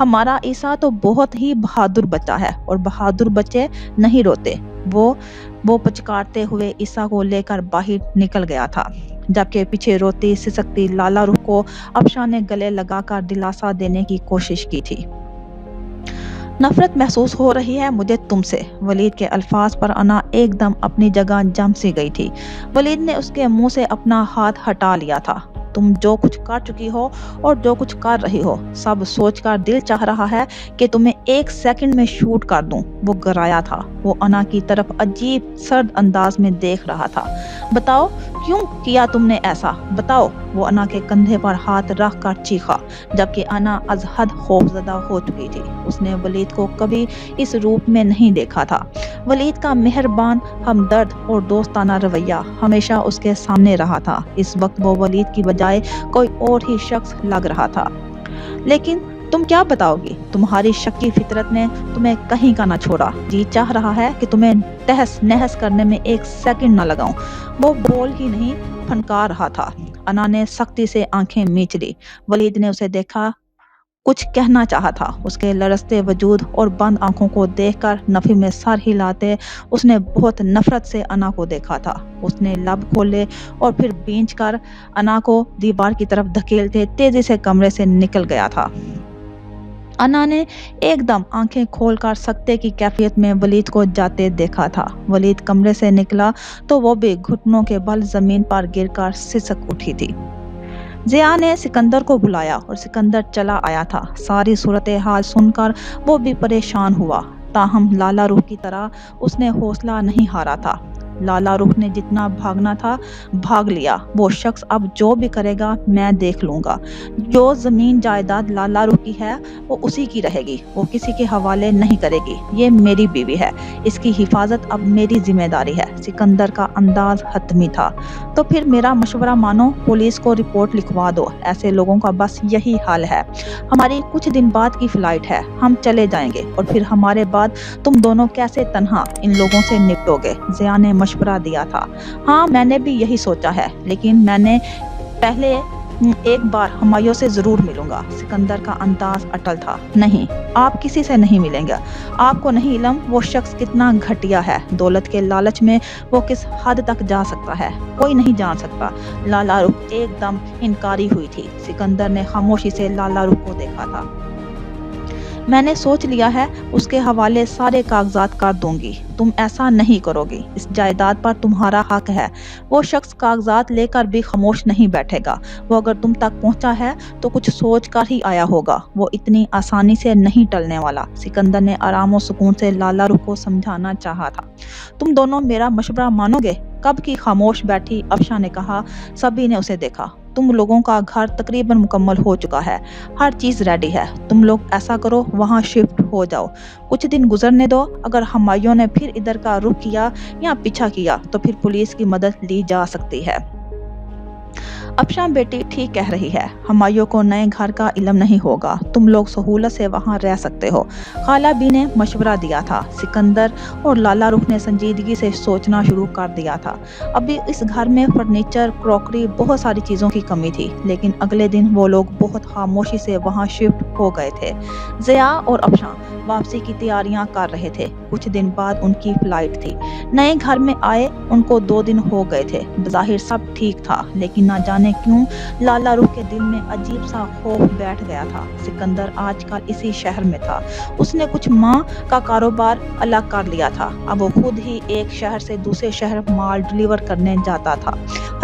ہمارا عیسیٰ تو بہت ہی بہادر بچہ ہے اور بہادر بچے نہیں روتے۔ وہ پچکارتے ہوئے عیسیٰ کو لے کر باہر نکل گیا تھا، جبکہ پیچھے روتی سسکتی لالا روح کو افشاں نے گلے لگا کر دلاسا دینے کی کوشش کی تھی۔ نفرت محسوس ہو رہی ہے مجھے تم سے۔ ولید کے الفاظ پر انا ایک دم اپنی جگہ جم سی گئی تھی۔ ولید نے اس کے منہ سے اپنا ہاتھ ہٹا لیا تھا۔ تم جو کچھ کر چکی ہو اور جو کچھ کر رہی ہو، سب سوچ کر دل چاہ رہا ہے کہ تمہیں ایک سیکنڈ میں شوٹ کر دوں۔ وہ گرایا تھا۔ وہ انا کی طرف عجیب سرد انداز میں دیکھ رہا تھا۔ بتاؤ کیوں کیا تم نے ایسا؟ بتاؤ۔ وہ انا کے کندھے پر ہاتھ رکھ کر چیخا، جبکہ انا از حد خوفزدہ ہو چکی تھی۔ اس نے ولید کو کبھی اس روپ میں نہیں دیکھا تھا۔ ولید کا مہربان، ہمدرد اور دوستانہ رویہ ہمیشہ اس کے سامنے رہا تھا۔ اس وقت وہ ولید کی بجائے کوئی اور ہی شخص لگ رہا تھا۔ لیکن تم کیا بتاؤ گی؟ تمہاری شکی فطرت نے تمہیں کہیں کا نہ چھوڑا۔ جی چاہ رہا ہے کہ تمہیں تہس نہس کرنے میں ایک سیکنڈ نہ لگاؤں۔ وہ بول ہی نہیں پھنکار رہا تھا۔ انا نے سختی سے آنکھیں میچ لی۔ ولید نے اسے دیکھا، کچھ کہنا چاہا تھا۔ اس کے لرزتے وجود اور بند آنکھوں کو دیکھ کر نفی میں سر ہلاتے اس نے بہت نفرت سے انا کو دیکھا تھا۔ اس نے لب کھولے اور پھر بھینچ کر انا کو دیوار کی طرف دھکیلتے تیزی سے کمرے سے نکل گیا تھا۔ انا نے ایک دم آنکھیں کھول کر سکتے کی کیفیت میں ولید کو جاتے دیکھا تھا۔ ولید کمرے سے نکلا تو وہ بھی گھٹنوں کے بل زمین پر گر کر سسک اٹھی تھی۔ ضیاء نے سکندر کو بلایا اور سکندر چلا آیا تھا۔ ساری صورتحال سن کر وہ بھی پریشان ہوا، تاہم لالا روح کی طرح اس نے حوصلہ نہیں ہارا تھا۔ لالا روح نے جتنا بھاگنا تھا بھاگ لیا۔ وہ شخص اب جو بھی کرے گا میں دیکھ لوں گا۔ جو زمین جائیداد لالا روح کی ہے وہ اسی کی رہے گی۔ وہ کسی کے حوالے نہیں کرے گی۔ یہ میری بیوی ہے، اس کی حفاظت اب میری ذمہ داری ہے۔ سکندر کا انداز حتمی تھا۔ تو پھر میرا مشورہ مانو، پولیس کو رپورٹ لکھوا دو۔ ایسے لوگوں کا بس یہی حال ہے۔ ہماری کچھ دن بعد کی فلائٹ ہے، ہم چلے جائیں گے اور پھر ہمارے بعد تم دونوں کیسے تنہا ان لوگوں سے نپٹو گے؟ ضیاء نے مشورہ دیا تھا۔ ہاں میں نے بھی یہی سوچا ہے، لیکن میں نے پہلے ایک بار ہمایوں سے ضرور ملوں گا۔ سکندر کا انداز اٹل تھا۔ نہیں، آپ کسی سے نہیں ملیں گے۔ آپ کو نہیں علم وہ شخص کتنا گھٹیا ہے۔ دولت کے لالچ میں وہ کس حد تک جا سکتا ہے، کوئی نہیں جان سکتا۔ لالا روح ایک دم انکاری ہوئی تھی۔ سکندر نے خاموشی سے لالا روح کو دیکھا تھا۔ میں نے سوچ لیا ہے، اس کے حوالے سارے کاغذات کر دوں گی۔ تم ایسا نہیں کرو گی، اس جائیداد پر تمہارا حق ہے۔ وہ شخص کاغذات لے کر بھی خاموش نہیں بیٹھے گا۔ وہ اگر تم تک پہنچا ہے تو کچھ سوچ کر ہی آیا ہوگا۔ وہ اتنی آسانی سے نہیں ٹلنے والا۔ سکندر نے آرام و سکون سے لالا روح کو سمجھانا چاہا تھا۔ تم دونوں میرا مشورہ مانو گے؟ کب کی خاموش بیٹھی افشاں نے کہا۔ سبھی نے اسے دیکھا۔ تم لوگوں کا گھر تقریباً مکمل ہو چکا ہے، ہر چیز ریڈی ہے۔ تم لوگ ایسا کرو، وہاں شفٹ ہو جاؤ، کچھ دن گزرنے دو۔ اگر ہمایوں نے پھر ادھر کا رخ کیا یا پیچھا کیا تو پھر پولیس کی مدد لی جا سکتی ہے۔ افشاں بیٹی ٹھیک کہہ رہی ہے، ہمایوں کو نئے گھر کا علم نہیں ہوگا، تم لوگ سہولت سے وہاں رہ سکتے ہو۔ خالہ بی نے مشورہ دیا تھا۔ سکندر اور لالا روح نے سنجیدگی سے سوچنا شروع کر دیا تھا۔ ابھی اس گھر میں فرنیچر، کروکری، بہت ساری چیزوں کی کمی تھی، لیکن اگلے دن وہ لوگ بہت خاموشی سے وہاں شفٹ ہو گئے تھے۔ ضیاء اور افشاں واپسی کی تیاریاں کر رہے تھے۔ کچھ دن بعد ان کی فلائٹ تھی۔ نئے گھر میں آئے ان کو 2 دن ہو گئے تھے۔ بظاہر سب ٹھیک تھا، لیکن نہ جانے کیوں لالا روح کے دل میں عجیب سا خوف بیٹھ گیا تھا۔ سکندر آج کل اسی شہر میں تھا۔ اس نے کچھ ماہ کا کاروبار الگ کر لیا تھا۔ اب وہ خود ہی ایک شہر سے دوسرے شہر مال ڈلیور کرنے جاتا تھا۔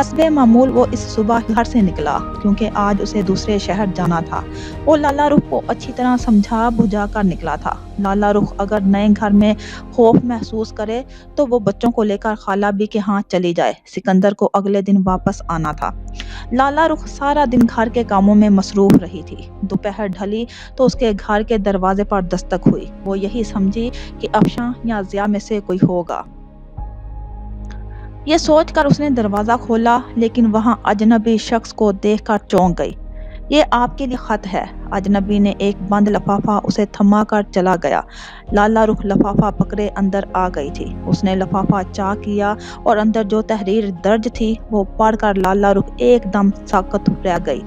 حسب معمول وہ اس صبح گھر سے نکلا کیونکہ آج اسے دوسرے شہر جانا تھا۔ وہ لالا روح کو اچھی طرح سمجھا بجھا کر نکلا تھا۔ لالا روح اگر نئے گھر میں خوف محسوس کرے تو وہ بچوں کو لے کر خالہ بی کے ہاں چلی جائے۔ سکندر کو اگلے دن واپس آنا تھا۔ لالا روح سارا دن گھر کے کاموں میں مصروف رہی تھی۔ دوپہر ڈھلی تو اس کے گھر کے دروازے پر دستک ہوئی۔ وہ یہی سمجھی کہ افشاں یا ضیاء میں سے کوئی ہوگا۔ یہ سوچ کر اس نے دروازہ کھولا، لیکن وہاں اجنبی شخص کو دیکھ کر چونک گئی۔ یہ آپ کے لیے خط ہے۔ اجنبی نے ایک بند لفافہ اسے تھما کر چلا گیا۔ لالا روح لفافہ پکڑے اندر آ گئی تھی۔ اس نے لفافہ چاک کیا اور اندر جو تحریر درج تھی وہ پڑھ کر لالا روح ایک دم ساکت رہ گئی۔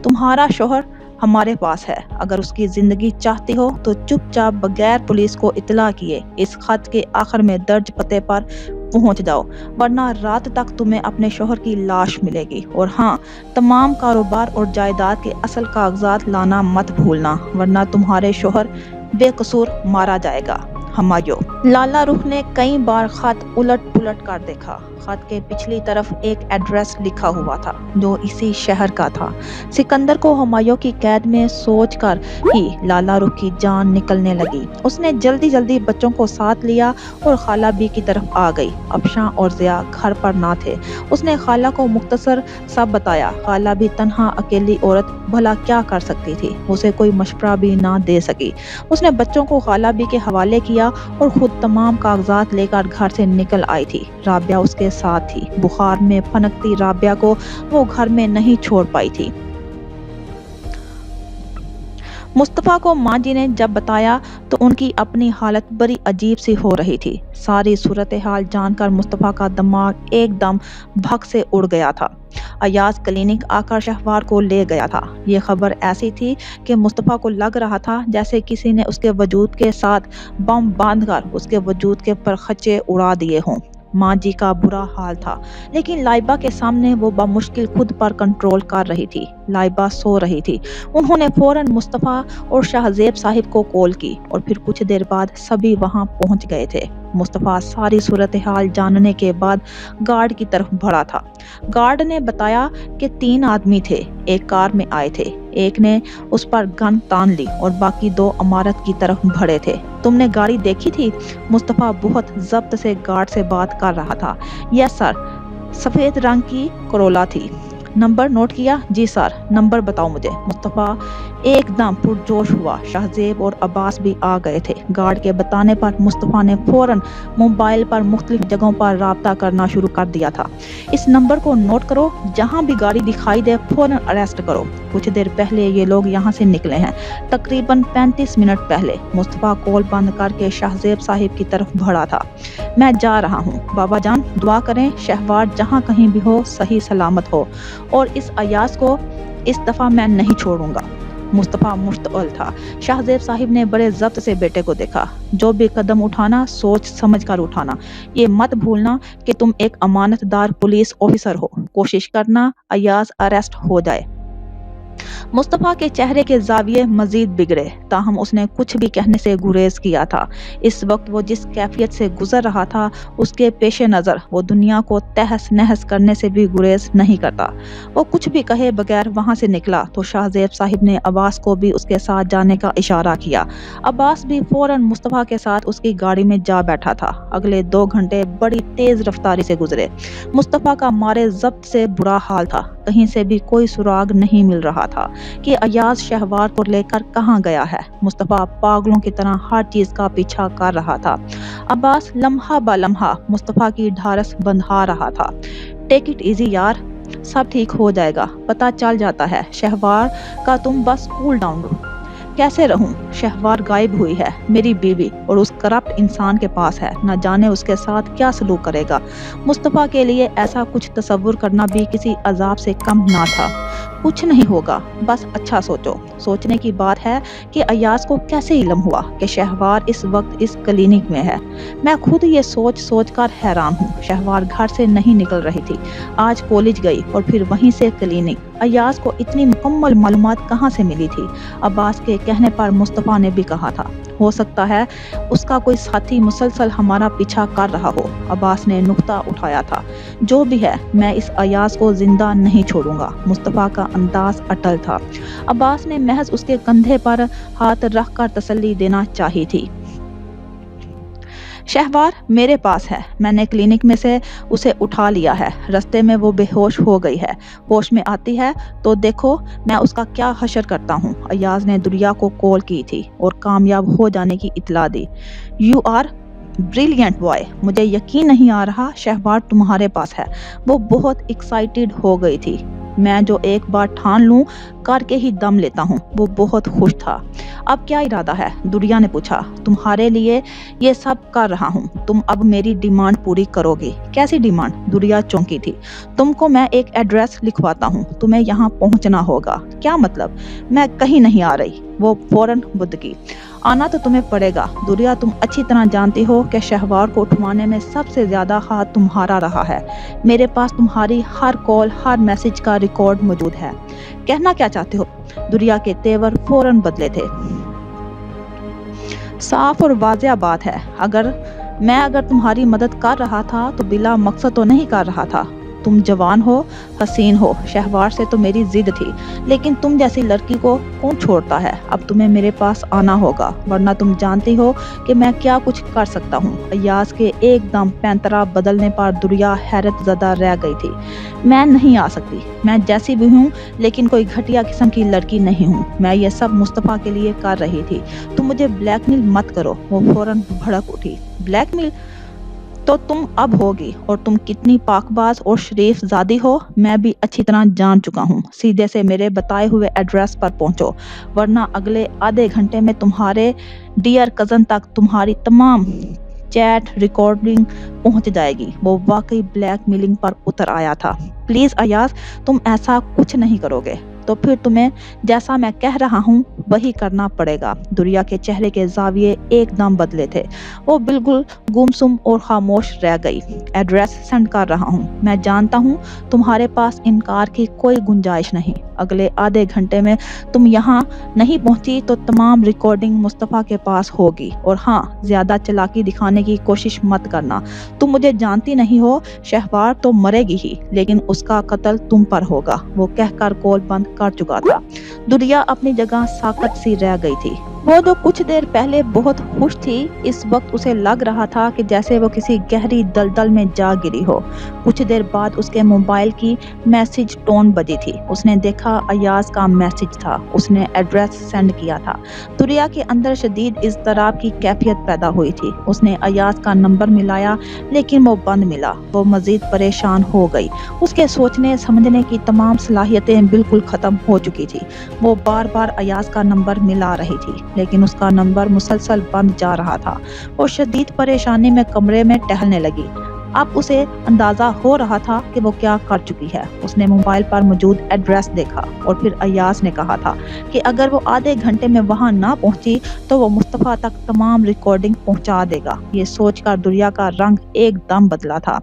تمہارا شوہر ہمارے پاس ہے۔ اگر اس کی زندگی چاہتی ہو تو چپ چاپ بغیر پولیس کو اطلاع کیے اس خط کے آخر میں درج پتے پر پہنچ جاؤ، ورنہ رات تک تمہیں اپنے شوہر کی لاش ملے گی۔ اور ہاں، تمام کاروبار اور جائیداد کے اصل کاغذات لانا مت بھولنا، ورنہ تمہارے شوہر بے قصور مارا جائے گا۔ ہمایوں۔ لالا رخ نے کئی بار خط الٹ پلٹ کر دیکھا۔ خط کے پچھلی طرف ایک ایڈریس لکھا ہوا تھا جو اسی شہر کا تھا۔ سکندر کو ہمایوں کی قید میں سوچ کر ہی لالا رخ کی جان نکلنے لگی۔ اس نے جلدی جلدی بچوں کو ساتھ لیا اور خالہ بی کی طرف آ گئی۔ افشاں اور ضیاء گھر پر نہ تھے۔ اس نے خالہ کو مختصر سب بتایا۔ خالہ بھی تنہا اکیلی عورت بھلا کیا کر سکتی تھی، اسے کوئی مشورہ بھی نہ دے سکی۔ اس نے بچوں کو خالہ بی کے حوالے کیا اور خود تمام کاغذات لے کر گھر سے نکل آئی تھی۔ رابعہ اس کے ساتھ تھی۔ بخار میں پھنکتی رابعہ کو وہ گھر میں نہیں چھوڑ پائی تھی۔ مصطفیٰ کو ماں جی نے جب بتایا تو ان کی اپنی حالت بڑی عجیب سی ہو رہی تھی۔ ساری صورتحال جان کر مصطفیٰ کا دماغ ایک دم بھگ سے اڑ گیا تھا۔ ایاز کلینک آ کر شہوار کو لے گیا تھا۔ یہ خبر ایسی تھی کہ مصطفیٰ کو لگ رہا تھا جیسے کسی نے اس کے وجود کے ساتھ بم باندھ کر اس کے وجود کے پرخچے اڑا دیے ہوں۔ ماں جی کا برا حال تھا، لیکن لائبہ کے سامنے وہ بمشکل خود پر کنٹرول کر رہی تھی۔ لائبہ سو رہی تھی۔ انہوں نے فوراً مصطفیٰ اور شاہزیب صاحب کو کال کی اور پھر کچھ دیر بعد سبھی وہاں پہنچ گئے تھے۔ مصطفیٰ ساری صورتحال جاننے کے بعد گارڈ کی طرف بڑھا تھا۔ گارڈ نے بتایا کہ 3 آدمی تھے، ایک کار میں آئے تھے، ایک نے اس پر گن تان لی اور باقی 2 عمارت کی طرف بڑھے تھے۔ تم نے گاڑی دیکھی تھی؟ مصطفیٰ بہت ضبط سے گارڈ سے بات کر رہا تھا۔ یس سر، سفید رنگ کی کرولا تھی۔ نمبر نوٹ کیا؟ جی سر۔ نمبر بتاؤ مجھے۔ مصطفیٰ ایک دم پرجوش ہوا۔ شاہزیب اور عباس بھی آ گئے تھے۔ گارڈ کے بتانے پر مصطفیٰ نے فوراً موبائل پر مختلف جگہوں پر رابطہ کرنا شروع کر دیا تھا۔ اس نمبر کو نوٹ کرو، جہاں بھی گاڑی دکھائی دے فوراً اریسٹ کرو۔ کچھ دیر پہلے یہ لوگ یہاں سے نکلے ہیں، تقریباً 35 منٹ پہلے۔ مصطفیٰ کال بند کر کے شاہزیب صاحب کی طرف بڑھا تھا۔ میں جا رہا ہوں، بابا جان دعا کریں شہوار جہاں کہیں بھی ہو صحیح سلامت ہو، اور اس ایاز کو اس دفعہ میں نہیں چھوڑوں گا۔ مصطفیٰ مشتعل تھا۔ شاہزیب صاحب نے بڑے ضبط سے بیٹے کو دیکھا۔ جو بھی قدم اٹھانا سوچ سمجھ کر اٹھانا، یہ مت بھولنا کہ تم ایک امانت دار پولیس آفیسر ہو۔ کوشش کرنا ایاز اریسٹ ہو جائے۔ مصطفیٰ کے چہرے کے زاویے مزید بگڑے، تاہم اس نے کچھ بھی کہنے سے گریز کیا تھا۔ اس وقت وہ جس کیفیت سے گزر رہا تھا، اس کے پیش نظر وہ دنیا کو تہس نہس کرنے سے بھی گریز نہیں کرتا۔ وہ کچھ بھی کہے بغیر وہاں سے نکلا تو شاہزیب صاحب نے عباس کو بھی اس کے ساتھ جانے کا اشارہ کیا۔ عباس بھی فوراً مصطفیٰ کے ساتھ اس کی گاڑی میں جا بیٹھا تھا۔ اگلے 2 گھنٹے بڑی تیز رفتاری سے گزرے۔ مصطفیٰ کا مارے ضبط سے برا حال تھا۔ کہیں سے بھی کوئی سراغ نہیں مل رہا تھا کہ ایاز شہوار کو لے کر کہاں گیا ہے۔ مصطفیٰ پاگلوں کی طرح ہر چیز کا پیچھا کر رہا تھا۔ عباس لمحہ بہ لمحہ مصطفیٰ کی ڈھارس بندھا رہا تھا۔ ٹیک اٹ ایزی یار، سب ٹھیک ہو جائے گا، پتہ چل جاتا ہے شہوار کا، تم بس کول ڈاؤن دو۔ کیسے رہوں؟ شہوار غائب ہوئی ہے، میری بیوی، اور اس کرپٹ انسان کے پاس ہے، نہ جانے اس کے ساتھ کیا سلوک کرے گا۔ مصطفیٰ کے لیے ایسا کچھ تصور کرنا بھی کسی عذاب سے کم نہ تھا۔ کچھ نہیں ہوگا، بس اچھا سوچو۔ سوچنے کی بات ہے کہ ایاز کو کیسے علم ہوا کہ شہوار اس وقت اس کلینک میں ہے۔ میں خود یہ سوچ سوچ کر حیران ہوں۔ شہوار گھر سے نہیں نکل رہی تھی، آج کالج گئی اور پھر وہیں سے کلینک۔ ایاز کو اتنی مکمل معلومات کہاں سے ملی تھی؟ عباس کے کہنے پر مصطفیٰ نے بھی کہا تھا، ہو سکتا ہے اس کا کوئی ساتھی مسلسل ہمارا پیچھا کر رہا ہو۔ عباس نے نقطہ اٹھایا تھا، جو بھی ہے میں اس ایاز کو زندہ نہیں چھوڑوں گا۔ مصطفیٰ کا انداز اٹل تھا۔ عباس نے محض اس کے کندھے پر ہاتھ رکھ کر تسلی دینا چاہی تھی۔ شہوار میرے پاس ہے، میں نے کلینک میں سے اسے اٹھا لیا ہے، رستے میں وہ بے ہوش ہو گئی ہے، ہوش میں آتی ہے تو دیکھو میں اس کا کیا حشر کرتا ہوں۔ ایاز نے دریا کو کال کی تھی اور کامیاب ہو جانے کی اطلاع دی۔ یو آر بریلینٹ بوائے، مجھے یقین نہیں آ رہا شہوار تمہارے پاس ہے۔ وہ بہت ایکسائٹیڈ ہو گئی تھی۔ میں جو ایک بار ٹھان لوں کر کے ہی دم لیتا ہوں۔ وہ بہت خوش تھا۔ اب کیا ارادہ ہے؟ دریا نے پوچھا۔ تمہارے لیے یہ سب کر رہا ہوں، تم اب میری ڈیمانڈ پوری کرو گی۔ کیسی ڈیمانڈ؟ دریا چونکی تھی۔ تم کو میں ایک ایڈریس لکھواتا ہوں، تمہیں یہاں پہنچنا ہوگا۔ کیا مطلب؟ میں کہیں نہیں آ رہی۔ وہ فوراً بدکی۔ آنا تو تمہیں پڑے گا دریا، تم اچھی طرح جانتی ہو کہ شہوار کو اٹھوانے میں سب سے زیادہ ہاتھ تمہارا رہا ہے۔ میرے پاس تمہاری ہر کال، ہر میسج کا ریکارڈ موجود ہے۔ کہنا کیا چاہتے ہو؟ دریا کے تیور فوراً بدلے تھے۔ صاف اور واضح بات ہے، اگر تمہاری مدد کر رہا تھا تو بلا مقصد تو نہیں کر رہا تھا۔ تم جوان ہو، حسین ہو، شہوار سے تو میری ضد تھی، لیکن تم جیسی لڑکی کو کون چھوڑتا ہے؟ اب تمہیں میرے پاس آنا ہوگا، ورنہ تم جانتی ہو کہ میں کیا کچھ کر سکتا ہوں۔ ایاز کے ایک دم پینترا بدلنے پر دریا حیرت زدہ رہ گئی تھی۔ میں نہیں آ سکتی، میں جیسی بھی ہوں لیکن کوئی گھٹیا قسم کی لڑکی نہیں ہوں۔ میں یہ سب مصطفیٰ کے لیے کر رہی تھی۔ تم مجھے بلیک میل مت کرو۔ وہ فوراً بھڑک اٹھی۔ بلیک میل تو تم اب ہوگی، اور تم کتنی پاک باز اور شریف زادی ہو میں بھی اچھی طرح جان چکا ہوں۔ سیدھے سے میرے بتائے ہوئے ایڈریس پر پہنچو، ورنہ اگلے آدھے گھنٹے میں تمہارے ڈیئر کزن تک تمہاری تمام چیٹ ریکارڈنگ پہنچ جائے گی۔ وہ واقعی بلیک میلنگ پر اتر آیا تھا۔ پلیز ایاز، تم ایسا کچھ نہیں کرو گے تو پھر تمہیں جیسا میں کہہ رہا ہوں وہی کرنا پڑے گا۔ دریا کے چہرے کے زاویے ایک دم بدلے تھے۔ وہ بالکل گمسم اور خاموش رہ گئی۔ ایڈریس سینڈ کر رہا ہوں۔ میں جانتا ہوں تمہارے پاس انکار کی کوئی گنجائش نہیں۔ اگلے آدھے گھنٹے میں تم یہاں نہیں پہنچی تو تمام ریکارڈنگ مصطفیٰ کے پاس ہوگی۔ اور ہاں، زیادہ چالاکی دکھانے کی کوشش مت کرنا۔ تم مجھے جانتی نہیں ہو، شہوار تو مرے گی ہی، لیکن اس کا قتل تم پر ہوگا۔ وہ کہہ کر کال بند کر چکا تھا۔ دریا اپنی جگہ ساکت سی رہ گئی تھی۔ وہ جو کچھ دیر پہلے بہت خوش تھی، اس وقت اسے لگ رہا تھا کہ جیسے وہ کسی گہری دلدل میں جا گری ہو۔ کچھ دیر بعد اس کے موبائل کی میسج ٹون بجی تھی۔ اس نے دیکھا ایاز کا میسج تھا۔ اس نے ایڈریس سینڈ کیا تھا۔ دریا کے اندر شدید اضطراب کی کیفیت پیدا ہوئی تھی۔ اس نے ایاز کا نمبر ملایا، لیکن وہ بند ملا۔ وہ مزید پریشان ہو گئی۔ اس کے سوچنے سمجھنے کی تمام صلاحیتیں بالکل ختم ہو چکی تھی۔ وہ بار بار ایاز کا نمبر ملا رہی تھی، لیکن اس کا نمبر مسلسل بند جا رہا تھا۔ وہ شدید پریشانی میں کمرے میں ٹہلنے لگی۔ اب اسے اندازہ ہو رہا تھا کہ وہ کیا کر چکی ہے۔ اس نے موبائل پر موجود ایڈریس دیکھا، اور پھر ایاز نے کہا تھا کہ اگر وہ آدھے گھنٹے میں وہاں نہ پہنچی تو وہ مصطفیٰ تک تمام ریکارڈنگ پہنچا دے گا۔ یہ سوچ کر دریا کا رنگ ایک دم بدلا تھا۔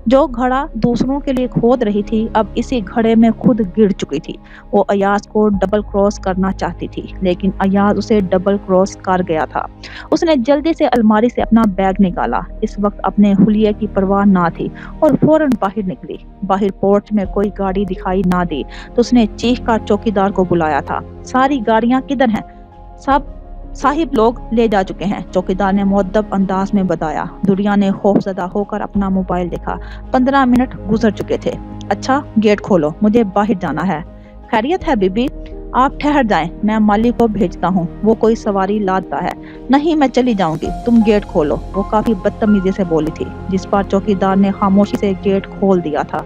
جو گھڑا دوسروں کے لیے کھود رہی تھی، اب اسی گھڑے میں خود گر چکی تھی۔ وہ ایاز کو ڈبل کراس کرنا چاہتی تھی، لیکن ایاز اسے ڈبل کراس کر گیا تھا۔ اس نے جلدی سے الماری سے اپنا بیگ نکالا۔ اس وقت اپنے حلیے کی پرواہ نہ تھی، اور فوراً باہر نکلی۔ باہر پورچ میں کوئی گاڑی دکھائی نہ دی تو اس نے چیخ کر چوکیدار کو بلایا تھا۔ ساری گاڑیاں کدھر ہیں؟ صاحب لوگ لے جا چکے ہیں، چوکیدار نے مؤدب انداز میں بتایا۔ دریا نے خوفزدہ ہو کر اپنا موبائل دیکھا۔ 15 منٹ گزر چکے تھے۔ اچھا، گیٹ کھولو، مجھے باہر جانا ہے۔ خیریت ہے بی بی؟ آپ ٹھہر جائیں، میں مالی کو بھیجتا ہوں، وہ کوئی سواری لاتا ہے۔ نہیں، میں چلی جاؤں گی، تم گیٹ کھولو، وہ کافی بدتمیزی سے بولی تھی، جس پر چوکیدار نے خاموشی سے گیٹ کھول دیا تھا۔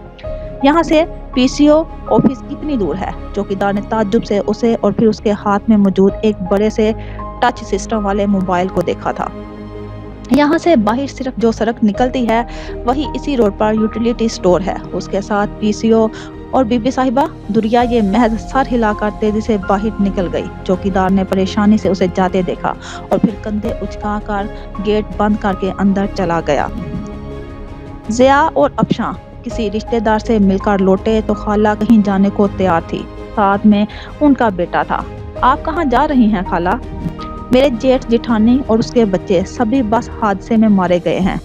یہاں سے پی سی او آفس کتنی دور ہے؟ چوکیدار نے تعجب سے اسے اور پھر اس کے ہاتھ میں موجود ایک بڑے سے ٹچ سسٹم والے موبائل کو دیکھا تھا۔ یہاں سے باہر صرف جو سڑک نکلتی ہے وہی اسی روڈ پر یوٹیلیٹی سٹور ہے، اس کے ساتھ پی سی او اور بی بی صاحبہ۔ دریا یہ محض سر ہلا کر تیزی سے باہر نکل گئی۔ چوکیدار نے پریشانی سے اسے جاتے دیکھا اور پھر کندھے اچکا کر گیٹ بند کر کے اندر چلا گیا۔ ضیا اور افشاں کسی رشتہ دار سے مل کر لوٹے تو خالہ کہیں جانے کو تیار تھی، ساتھ میں ان کا بیٹا تھا۔ آپ کہاں جا رہی ہیں خالہ؟ میرے جیٹھ جٹھانی اور اس کے بچے سبھی بس حادثے میں مارے گئے ہیں۔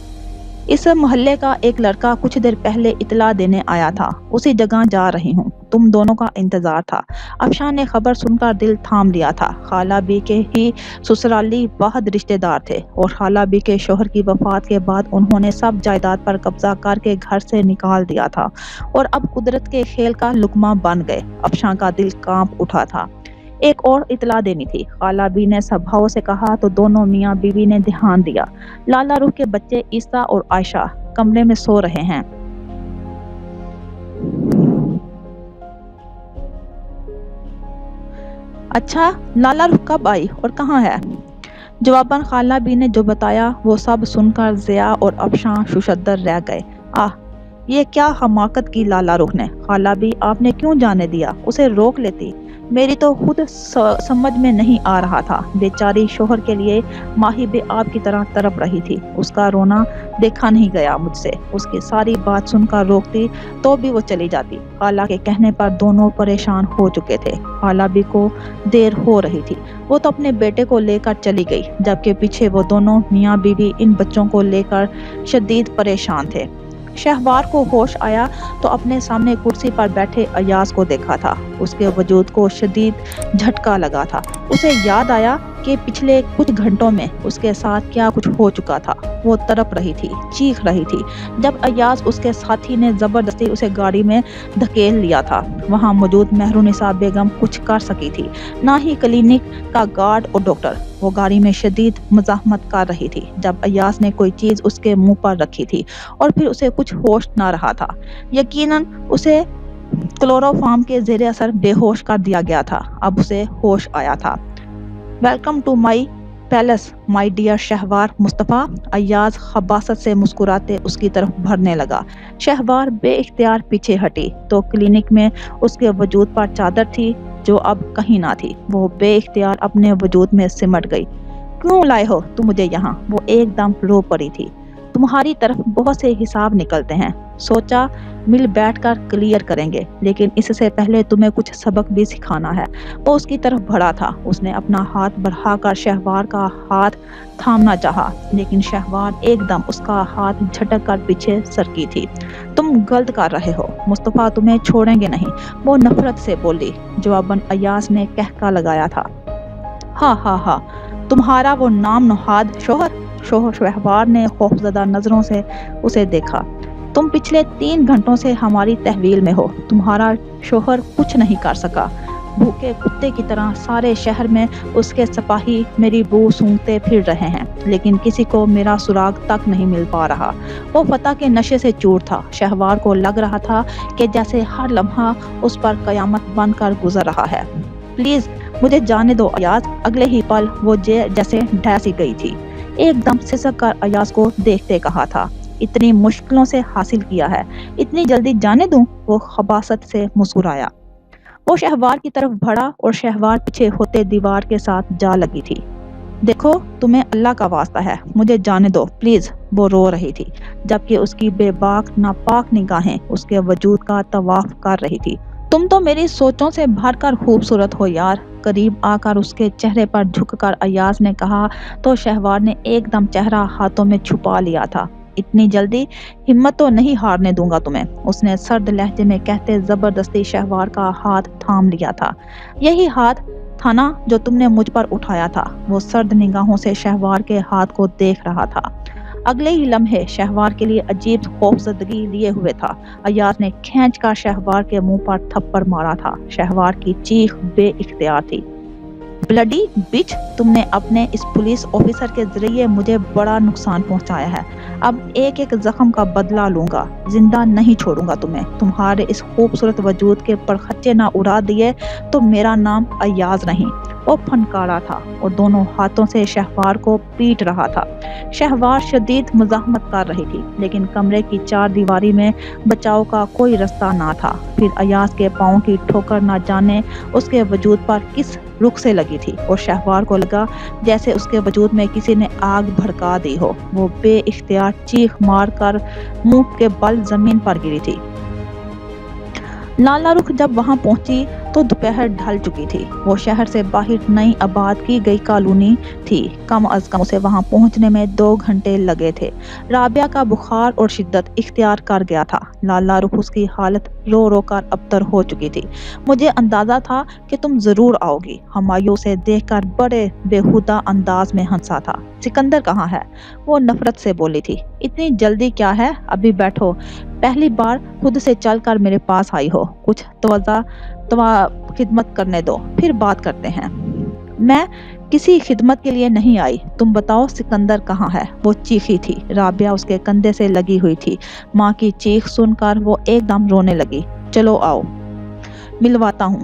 اس محلے کا ایک لڑکا کچھ دیر پہلے اطلاع دینے آیا تھا، اسی جگہ جا رہی ہوں، تم دونوں کا انتظار تھا۔ افشاں نے خبر سن کر دل تھام لیا تھا۔ خالہ بی کے ہی سسرالی واحد رشتہ دار تھے، اور خالہ بی کے شوہر کی وفات کے بعد انہوں نے سب جائیداد پر قبضہ کر کے گھر سے نکال دیا تھا، اور اب قدرت کے کھیل کا لقمہ بن گئے۔ افشاں کا دل کانپ اٹھا تھا۔ ایک اور اطلاع دینی تھی، خالہ بی نے سب بھاؤں سے کہا تو دونوں میاں بیوی نے دھیان دیا۔ لالا روح کے بچے عیسیٰ اور عائشہ کمرے میں سو رہے ہیں۔ اچھا لالا رخ کب آئی اور کہاں ہے؟ جواباً خالہ بی نے جو بتایا وہ سب سن کر ضیا اور افشاں ششدر رہ گئے۔ آہ یہ کیا حماقت کی لالا رخ نے! خالہ بی آپ نے کیوں جانے دیا؟ اسے روک لیتی۔ میری تو خود سمجھ میں نہیں آ رہا تھا۔ بیچاری شوہر کے لیے ماہی بے آب کی طرح تڑپ رہی تھی۔ اس کا رونا دیکھا نہیں گیا مجھ سے۔ اس کی ساری بات سن کر روکتی تو بھی وہ چلی جاتی۔ خالہ کے کہنے پر دونوں پریشان ہو چکے تھے۔ خالہ بی کو دیر ہو رہی تھی۔ وہ تو اپنے بیٹے کو لے کر چلی گئی، جبکہ پیچھے وہ دونوں میاں بیوی ان بچوں کو لے کر شدید پریشان تھے۔ شہوار کو ہوش آیا تو اپنے سامنے کرسی پر بیٹھے ایاز کو دیکھا تھا۔ اس کے وجود کو شدید جھٹکا لگا تھا۔ اسے یاد آیا کہ پچھلے کچھ گھنٹوں میں اس کے ساتھ کیا کچھ ہو چکا تھا۔ وہ تڑپ رہی تھی، چیخ رہی تھی جب ایاز اس کے ساتھی نے زبردستی اسے گاڑی میں دھکیل لیا تھا۔ وہاں موجود مہرونسا بیگم کچھ کر سکی تھی، نہ ہی کلینک کا گارڈ اور ڈاکٹر۔ وہ گاڑی میں شدید مزاحمت کر رہی تھی جب ایاز نے کوئی چیز اس کے منہ پر رکھی تھی اور پھر اسے کچھ ہوش نہ رہا تھا۔ یقیناً اسے کلوروفارم کے زیر اثر بے ہوش کر دیا گیا تھا۔ اب اسے ہوش آیا تھا۔ Welcome to my palace my dear Shahwar Mustafa. Ayaz خباثت سے مسکراتے اس کی طرف بڑھنے لگا۔ شہوار بے اختیار پیچھے ہٹی تو کلینک میں اس کے وجود پر چادر تھی جو اب کہیں نہ تھی۔ وہ بے اختیار اپنے وجود میں سمٹ گئی۔ کیوں لائے ہو تم مجھے یہاں؟ وہ ایک دم رو پڑی تھی۔ تمہاری طرف بہت سے حساب نکلتے ہیں، سوچا مل بیٹھ کر کلیئر کریں گے، لیکن اس سے پہلے تمہیں کچھ سبق بھی سکھانا ہے۔ وہ اس کی طرف بڑھا تھا۔ اس نے اپنا ہاتھ بڑھا کر شہوار کا ہاتھ تھامنا چاہا، لیکن شہوار ایک دم اس کا ہاتھ جھٹک کر پیچھے سرکی تھی۔ تم غلط کر رہے ہو، مصطفیٰ تمہیں چھوڑیں گے نہیں، وہ نفرت سے بولی۔ جواباً ایاز نے کہکا لگایا تھا۔ ہاں ہاں ہاں، تمہارا وہ نام نہاد شوہر؟ شہوار نے خوفزدہ نظروں سے اسے دیکھا۔ تم پچھلے 3 گھنٹوں سے ہماری تحویل میں ہو۔ تمہارا شوہر کچھ نہیں کر سکا۔ بھوکے کتے کی طرح سارے شہر میں اس کے سپاہی میری بو سونگتے پھر رہے ہیں، لیکن کسی کو میرا سراغ تک نہیں مل پا رہا۔ وہ فتح کے نشے سے چور تھا۔ شہوار کو لگ رہا تھا کہ جیسے ہر لمحہ اس پر قیامت بن کر گزر رہا ہے۔ پلیز مجھے جانے دو ایاز۔ اگلے ہی پل وہ جیسے ڈھہ سی گئی تھی۔ ایک دم سسک کر ایاز کو دیکھتے کہا تھا، اتنی مشکلوں سے حاصل کیا ہے، اتنی جلدی جانے دوں؟ وہ خباثت سے مسکرایا۔ وہ شہوار کی طرف بڑھا اور شہوار پیچھے ہوتے دیوار کے ساتھ جا لگی تھی۔ دیکھو تمہیں اللہ کا واسطہ ہے، مجھے جانے دو پلیز۔ وہ رو رہی تھی، جبکہ اس کی بے باک ناپاک نگاہیں اس کے وجود کا طواف کر رہی تھی۔ تم تو میری سوچوں سے بھر کر خوبصورت ہو یار۔ قریب آ کر اس کے چہرے پر جھک کر ایاز نے کہا تو شہوار نے ایک دم چہرہ ہاتھوں میں چھپا لیا تھا۔ اتنی جلدی؟ ہمت تو نہیں ہارنے دوں گا تمہیں، اس نے سرد لہجے میں کہتے زبردستی شہوار کا ہاتھ تھام لیا تھا۔ یہی ہاتھ تھا نا جو تم نے مجھ پر اٹھایا تھا؟ وہ سرد نگاہوں سے شہوار کے ہاتھ کو دیکھ رہا تھا۔ اگلے ہی لمحے شہوار کے لیے عجیب خوفزدگی لیے ہوئے تھا۔ ایاز نے کھینچ کر شہوار کے منہ پر تھپڑ مارا تھا۔ شہوار کی چیخ بے اختیار تھی۔ بلڈی بچ، تم نے اپنے اس پولیس آفیسر کے ذریعے مجھے بڑا نقصان پہنچایا ہے۔ اب ایک ایک زخم کا بدلہ لوں گا، زندہ نہیں چھوڑوں گا تمہیں۔ تمہارے اس خوبصورت وجود کے پرخچے نہ اڑا دیے تو میرا نام ایاز نہیں۔ وہ پھنکارا تھا اور دونوں ہاتھوں سے شہوار کو پیٹ رہا تھا۔ شہوار شدید مزاحمت کر رہی تھی، لیکن کمرے کی 4 دیواری میں بچاؤ کا کوئی رستہ نہ تھا۔ پھر ایاز کے پاؤں کی ٹھوکر نہ جانے اس کے وجود پر کس رخ سے لگی تھی اور شہوار کو لگا جیسے اس کے وجود میں کسی نے آگ بھڑکا دی ہو۔ وہ بے اختیار چیخ مار کر منہ کے بل زمین پر گری تھی۔ لالا رخ جب وہاں پہنچی تو دوپہر ڈھل چکی تھی۔ وہ شہر سے باہر نئی آباد کی گئی کالونی تھی۔ کم از کم اسے وہاں پہنچنے میں 2 گھنٹے لگے تھے۔ رابعہ کا بخار اور شدت اختیار کر گیا تھا۔ لالا رخ اس کی حالت رو رو کر ابتر ہو چکی تھی۔ مجھے اندازہ تھا کہ تم ضرور آؤ گی۔ ہمایوں سے دیکھ کر بڑے بےہودہ انداز میں ہنسا تھا۔ سکندر کہاں ہے؟ وہ نفرت سے بولی تھی۔ اتنی جلدی کیا ہے؟ ابھی بیٹھو، پہلی بار خود سے چل کر میرے پاس آئی ہو، کچھ خدمت کرنے دو، پھر بات کرتے ہیں۔ میں کسی خدمت کے لیے نہیں آئی، تم بتاؤ سکندر کہاں ہے؟ وہ چیخی تھی۔ رابعہ اس کے کندھے سے لگی ہوئی تھی۔ ماں کی چیخ سن کر وہ ایک دم رونے لگی۔ چلو آؤ، ملواتا ہوں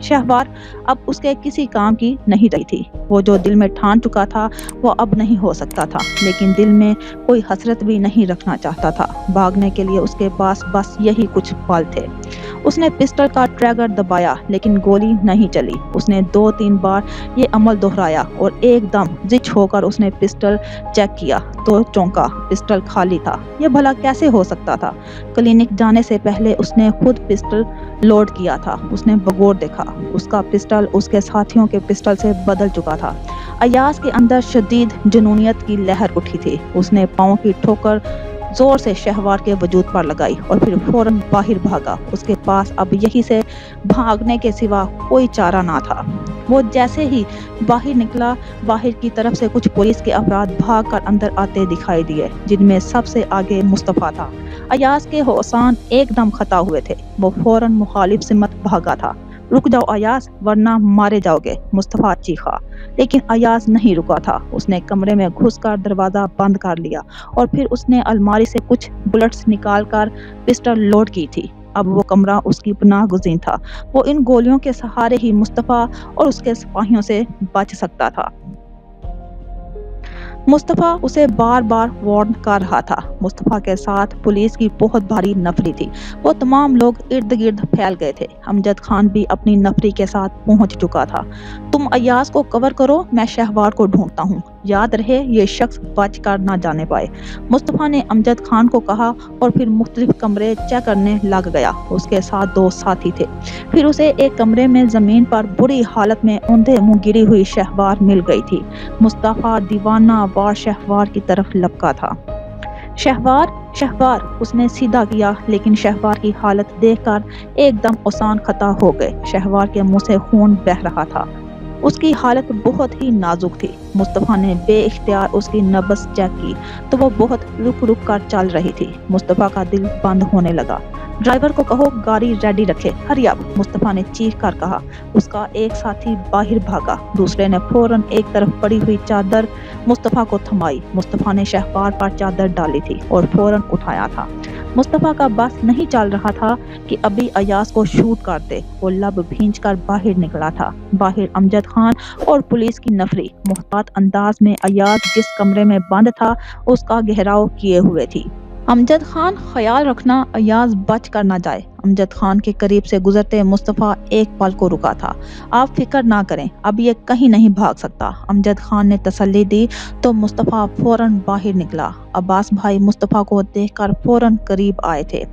شہوار اب اس کے کسی کام کی نہیں رہی تھی۔ وہ جو دل میں ٹھان چکا تھا وہ اب نہیں ہو سکتا تھا، لیکن دل میں کوئی حسرت بھی نہیں رکھنا چاہتا تھا۔ بھاگنے کے لیے اس کے پاس بس یہی کچھ پل تھے۔ اس نے پسٹل کا ٹریگر دبایا لیکن گولی نہیں چلی۔ اس نے 2-3 بار یہ عمل دہرایا اور ایک دم زچ ہو کر اس نے پسٹل چیک کیا تو چونکا، پسٹل خالی تھا۔ یہ بھلا کیسے ہو سکتا تھا؟ کلینک جانے سے پہلے اس نے خود پسٹل لوڈ کیا تھا۔ اس نے بغور دیکھا، اس کا پسٹل اس کے ساتھیوں کے پسٹل سے بدل چکا تھا۔ ایاز کے اندر شدید جنونیت کی لہر اٹھی تھی۔ اس نے پاؤں کی ٹھوکر زور سے شہوار کے وجود پر لگائی اور پھر فوراً باہر بھاگا۔ اس کے پاس اب یہی سے بھاگنے کے سوا کوئی چارہ نہ تھا۔ وہ جیسے ہی باہر نکلا، باہر کی طرف سے کچھ پولیس کے افراد بھاگ کر اندر آتے دکھائی دیے، جن میں سب سے آگے مصطفیٰ تھا۔ ایاز کے ہوشان ایک دم خطا ہوئے تھے۔ وہ فوراً مخالف سمت بھاگا تھا۔ رک جاؤ ایاز، ورنہ مارے جاؤ گے، مصطفیٰ چیخا۔ لیکن ایاز نہیں رکا تھا۔ اس نے کمرے میں گھس کر دروازہ بند کر لیا اور پھر اس نے الماری سے کچھ بلٹس نکال کر پسٹل لوڈ کی تھی۔ اب وہ کمرہ اس کی پناہ گزین تھا۔ وہ ان گولیوں کے سہارے ہی مصطفیٰ اور اس کے سپاہیوں سے بچ سکتا تھا۔ مصطفیٰ اسے بار بار وارن کر رہا تھا۔ مصطفیٰ کے ساتھ پولیس کی بہت بھاری نفری تھی۔ وہ تمام لوگ ارد گرد پھیل گئے تھے۔ امجد خان بھی اپنی نفری کے ساتھ پہنچ چکا تھا۔ تم ایاز کو کور کرو، میں شہوار کو ڈھونڈتا ہوں۔ یاد رہے یہ شخص بچ کر نہ جانے پائے، مصطفیٰ نے امجد خان کو کہا اور پھر مختلف کمرے چیک کرنے لگ گیا۔ اس کے ساتھ 2 ساتھی تھے۔ پھر اسے ایک کمرے میں زمین پر بری حالت میں اوندھے منہ گری ہوئی شہوار مل گئی تھی۔ مصطفیٰ دیوانہ وار شہوار کی طرف لپکا تھا۔ شہوار، شہوار، اس نے سیدھا کیا، لیکن شہوار کی حالت دیکھ کر ایک دم اوسان خطا ہو گئے۔ شہوار کے منہ سے خون بہہ رہا تھا۔ اس کی حالت بہت ہی نازک تھی۔ مصطفیٰ نے بے اختیار اس کی نبض چیک کی تو وہ بہت رک رک کر چل رہی تھی۔ مصطفیٰ کا دل بند ہونے لگا۔ ڈرائیور کو کہو گاڑی ریڈی رکھے، ہری اپ، مصطفیٰ نے چیخ کر کہا۔ اس کا ایک ساتھی باہر بھاگا۔ دوسرے نے فوراً ایک طرف پڑی ہوئی چادر مصطفیٰ کو تھمائی۔ مصطفیٰ نے شہوار پر چادر ڈالی تھی اور فوراً اٹھایا تھا۔ مصطفیٰ کا بس نہیں چل رہا تھا کہ ابھی ایاز کو شوٹ کر دے۔ وہ لب بھینچ کر باہر نکلا تھا۔ باہر امجد خان اور پولیس کی نفری محتاط انداز میں ایاز جس کمرے میں بند تھا اس کا گھیراؤ کیے ہوئے تھی۔ امجد خان، خیال رکھنا ایاز بچ کر نہ جائے۔ امجد خان کے قریب سے گزرتے مصطفیٰ ایک پل کو رکا تھا۔ آپ فکر نہ کریں، اب یہ کہیں نہیں بھاگ سکتا، امجد خان نے تسلی دی تو مصطفیٰ فوراً باہر نکلا۔ عباس بھائی مصطفیٰ کو دیکھ کر فوراً قریب آئے تھے۔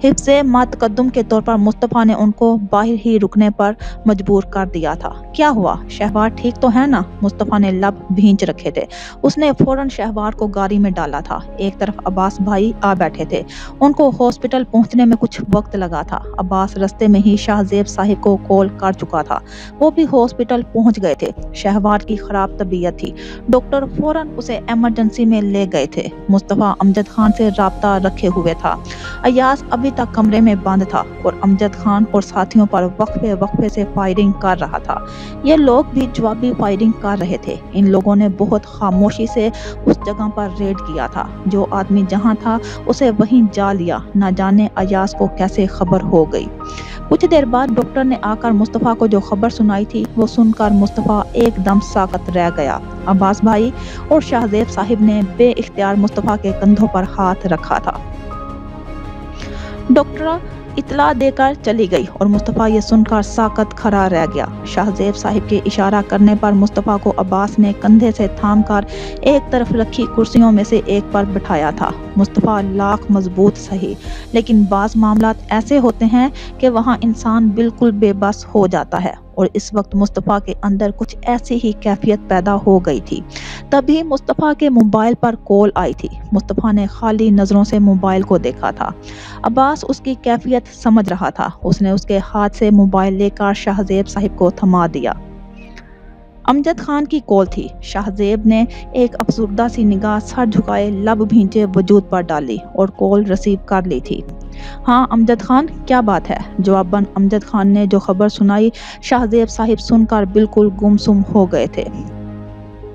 حفظ ما تقدم کے طور پر مصطفیٰ نے ان کو باہر ہی رکنے پر مجبور کر دیا تھا۔ کیا ہوا؟ شہوار ٹھیک تو ہے نا؟ مصطفیٰ نے لب بھینچ رکھے تھے۔ اس نے فوراً شہوار کو گاڑی میں ڈالا تھا۔ ایک طرف عباس بھائی آ بیٹھے تھے۔ ان کو ہاسپٹل پہنچنے میں کچھ وقت لگا تھا۔ عباس رستے میں ہی شاہزیب صاحب کو کال کر چکا تھا۔ وہ بھی ہاسپٹل پہنچ گئے تھے۔ شہوار کی خراب طبیعت تھی۔ ڈاکٹر فوراً اسے ایمرجنسی میں لے گئے تھے۔ مصطفیٰ امجد خان سے رابطہ رکھے ہوئے تھا۔ ایاز ابھی تک کمرے میں بند تھا اور امجد خان اور ساتھیوں پر وقفے وقفے سے فائرنگ کر رہا تھا۔ یہ لوگ بھی جوابی فائرنگ کر رہے تھے۔ ان لوگوں نے بہت خاموشی سے اس جگہ پر ریڈ کیا تھا۔ جو آدمی جہاں تھا اسے وہیں جا لیا۔ نہ جانے ایاز کو کیسے خبر ہو گئی۔ کچھ دیر بعد ڈاکٹر نے آ کر مصطفیٰ کو جو خبر سنائی تھی وہ سن کر مصطفیٰ ایک دم ساکت رہ گیا۔ عباس بھائی اور شاہزیب صاحب نے بے اختیار مصطفیٰ کے کندھوں پر ہاتھ رکھا تھا۔ ڈاکٹر اطلاع دے کر چلی گئی اور مصطفیٰ یہ سن کر ساکت کھڑا رہ گیا۔ شاہزیب صاحب کے اشارہ کرنے پر مصطفیٰ کو عباس نے کندھے سے تھام کر ایک طرف رکھی کرسیوں میں سے ایک پر بٹھایا تھا۔ مصطفیٰ لاکھ مضبوط سہی، لیکن بعض معاملات ایسے ہوتے ہیں کہ وہاں انسان بالکل بے بس ہو جاتا ہے، اور اس وقت مصطفیٰ کے اندر کچھ ایسی ہی کیفیت پیدا ہو گئی تھی۔ تبھی مصطفیٰ کے موبائل پر کال آئی تھی۔ مصطفیٰ نے خالی نظروں سے موبائل کو دیکھا تھا۔ عباس اس کی کیفیت سمجھ رہا تھا۔ اس نے اس کے ہاتھ سے موبائل لے کر شاہزیب صاحب کو تھما دیا۔ امجد خان کی کال تھی۔ شاہزیب نے ایک افسردہ سی نگاہ سر جھکائے لب بھینچے وجود پر ڈالی اور کال ریسیو کر لی تھی۔ ہاں امجد خان، کیا بات ہے؟ جواباً امجد خان نے جو خبر سنائی شاہزیب صاحب سن کر بالکل گمسم ہو گئے تھے۔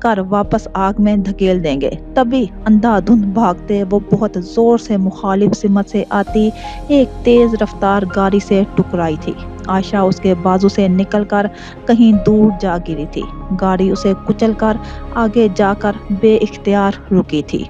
کر واپس آگ میں دھکیل دیں گے۔ تبھی اندھا دھند بھاگتے وہ بہت زور سے مخالف سمت سے آتی ایک تیز رفتار گاڑی سے ٹکرائی تھی۔ عائشہ اس کے بازو سے نکل کر کہیں دور جا گری تھی۔ گاڑی اسے کچل کر آگے جا کر بے اختیار رکی تھی۔